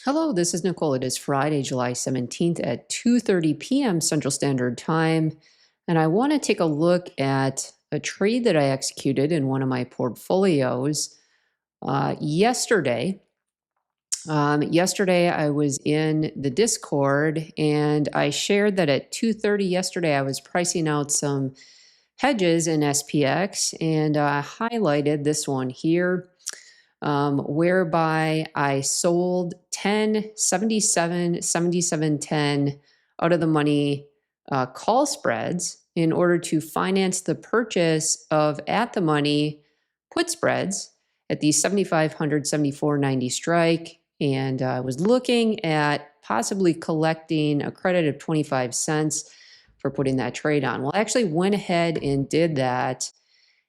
Hello, this is Nicole. It is Friday, July 17th at 2:30 p.m. Central Standard Time, and I want to take a look at a trade that I executed in one of my portfolios yesterday. Yesterday, I was in the Discord, and I shared that at 2:30 yesterday, I was pricing out some hedges in SPX, and I highlighted this one here whereby I sold 10, 77, 77, 10 out of the money call spreads in order to finance the purchase of at the money put spreads at the 7,500, 74.90 strike. And I was looking at possibly collecting a credit of 25 cents for putting that trade on. Well, I actually went ahead and did that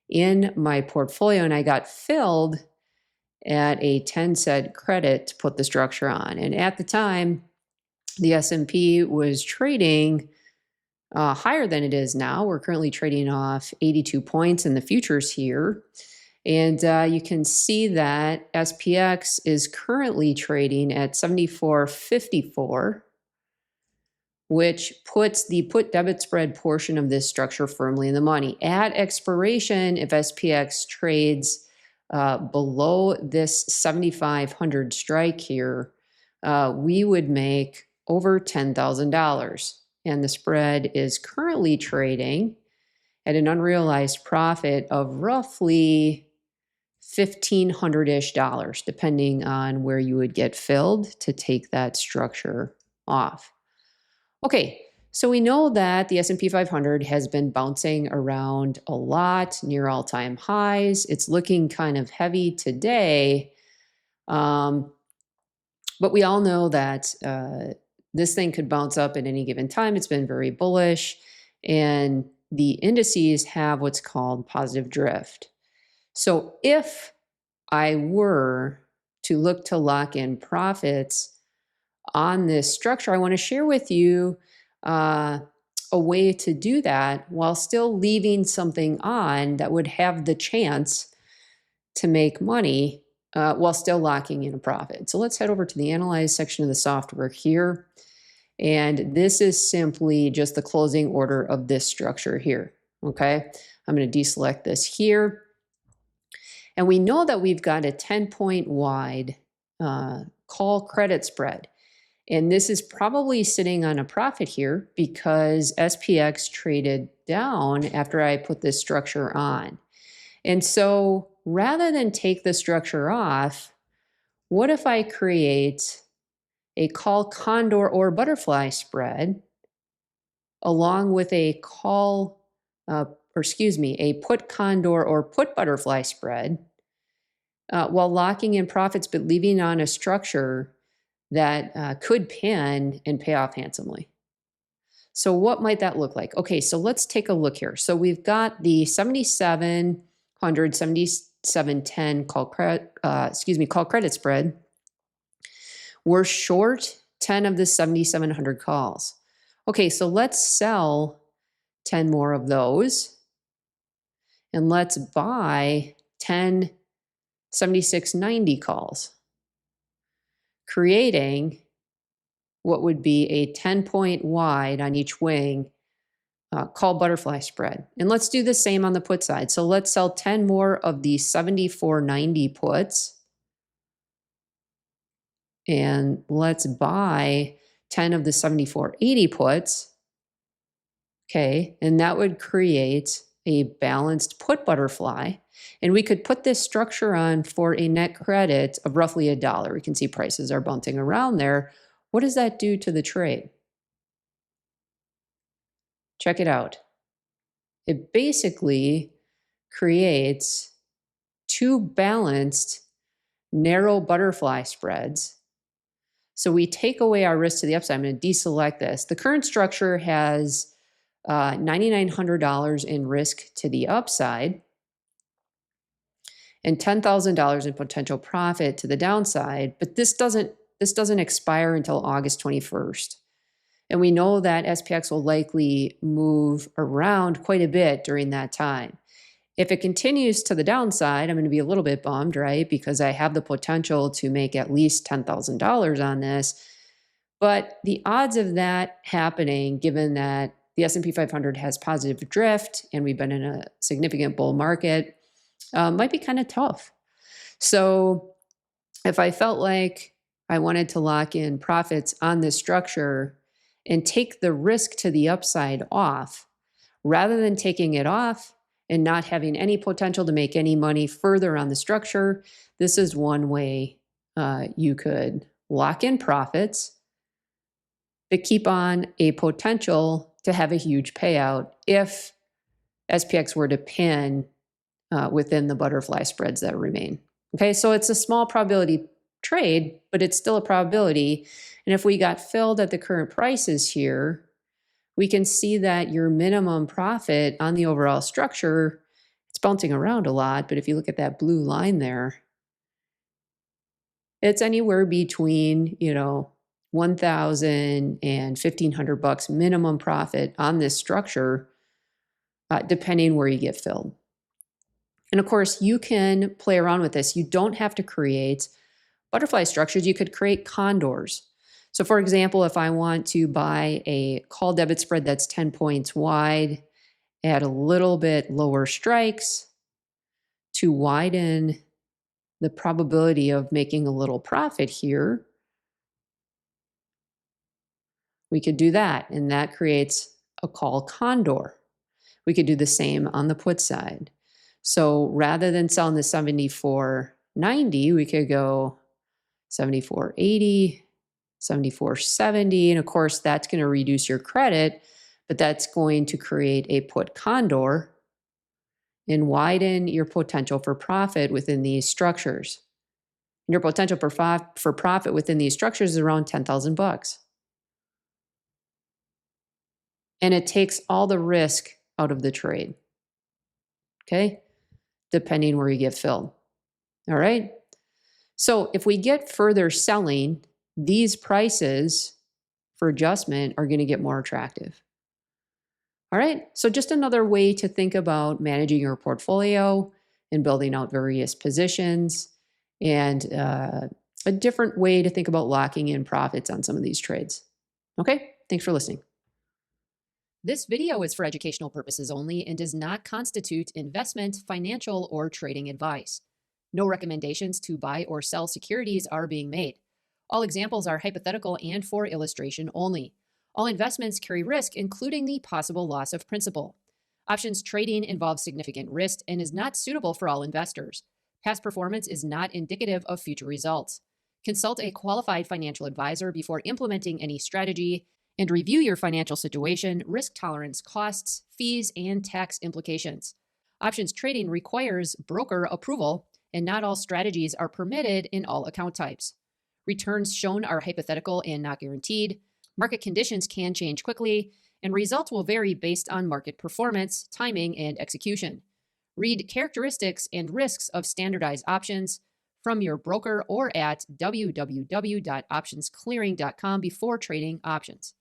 in my portfolio, and I got filled at a 10-cent credit to put the structure on. And at the time, the S&P was trading higher than it is now. We're currently trading off 82 points in the futures here. And you can see that SPX is currently trading at 74.54, which puts the put debit spread portion of this structure firmly in the money. At expiration, if SPX trades below this 7,500 strike here, we would make over $10,000. And the spread is currently trading at an unrealized profit of roughly $1,500-ish, depending on where you would get filled to take that structure off. Okay, so we know that the S&P 500 has been bouncing around a lot near all-time highs. It's looking kind of heavy today, but we all know that this thing could bounce up at any given time. It's been very bullish, and the indices have what's called positive drift. So if I were to look to lock in profits on this structure, I want to share with you a way to do that while still leaving something on that would have the chance to make money while still locking in a profit. So let's head over to the Analyze section of the software here. And this is simply just the closing order of this structure here. Okay, I'm going to deselect this here. And we know that we've got a 10-point wide call credit spread. And this is probably sitting on a profit here because SPX traded down after I put this structure on. And so rather than take the structure off, what if I create a call condor or butterfly spread along with a a put condor or put butterfly spread while locking in profits but leaving on a structure that could pan and pay off handsomely. So what might that look like? Okay, so let's take a look here. So we've got the 7,700, 7710 call credit spread. We're short 10 of the 7,700 calls. Okay, so let's sell 10 more of those, and let's buy 10 7690 calls, creating what would be a 10-point wide on each wing call butterfly spread. And let's do the same on the put side. So let's sell 10 more of the 7490 puts, and let's buy 10 of the 7480 puts. Okay, and that would create a balanced put butterfly. And we could put this structure on for a net credit of roughly $1. We can see prices are bouncing around there. What does that do to the trade? Check it out. It basically creates two balanced narrow butterfly spreads. So we take away our risk to the upside. I'm going to deselect this. The current structure has $9,900 in risk to the upside and $10,000 in potential profit to the downside, but this doesn't expire until August 21st. And we know that SPX will likely move around quite a bit during that time. If it continues to the downside, I'm going to be a little bit bummed, right? Because I have the potential to make at least $10,000 on this. But the odds of that happening, given that the S&P 500 has positive drift and we've been in a significant bull market, might be kind of tough. So if I felt like I wanted to lock in profits on this structure and take the risk to the upside off, rather than taking it off and not having any potential to make any money further on the structure, this is one way you could lock in profits but keep on a potential to have a huge payout if SPX were to pin within the butterfly spreads that remain. Okay, so it's a small probability trade, but it's still a probability. And if we got filled at the current prices here, we can see that your minimum profit on the overall structure, it's bouncing around a lot, but if you look at that blue line there, it's anywhere between, 1,000 and 1,500 bucks minimum profit on this structure, depending where you get filled. And of course, you can play around with this. You don't have to create butterfly structures. You could create condors. So for example, if I want to buy a call debit spread that's 10 points wide at a little bit lower strikes to widen the probability of making a little profit here, we could do that, and that creates a call condor. We could do the same on the put side. So rather than selling the 74.90, we could go 74.80, 74.70, and of course that's going to reduce your credit, but that's going to create a put condor and widen your potential for profit within these structures. Your potential for profit within these structures is around 10,000 bucks. And it takes all the risk out of the trade. Okay? Depending where you get filled. All right? So if we get further selling, these prices for adjustment are going to get more attractive. All right? So just another way to think about managing your portfolio and building out various positions, and a different way to think about locking in profits on some of these trades. Okay? Thanks for listening. This video is for educational purposes only and does not constitute investment, financial, or trading advice. No recommendations to buy or sell securities are being made. All examples are hypothetical and for illustration only. All investments carry risk, including the possible loss of principal. Options trading involves significant risk and is not suitable for all investors. Past performance is not indicative of future results. Consult a qualified financial advisor before implementing any strategy, and review your financial situation, risk tolerance, costs, fees, and tax implications. Options trading requires broker approval, and not all strategies are permitted in all account types. Returns shown are hypothetical and not guaranteed. Market conditions can change quickly, and results will vary based on market performance, timing, and execution. Read characteristics and risks of standardized options from your broker or at www.optionsclearing.com before trading options.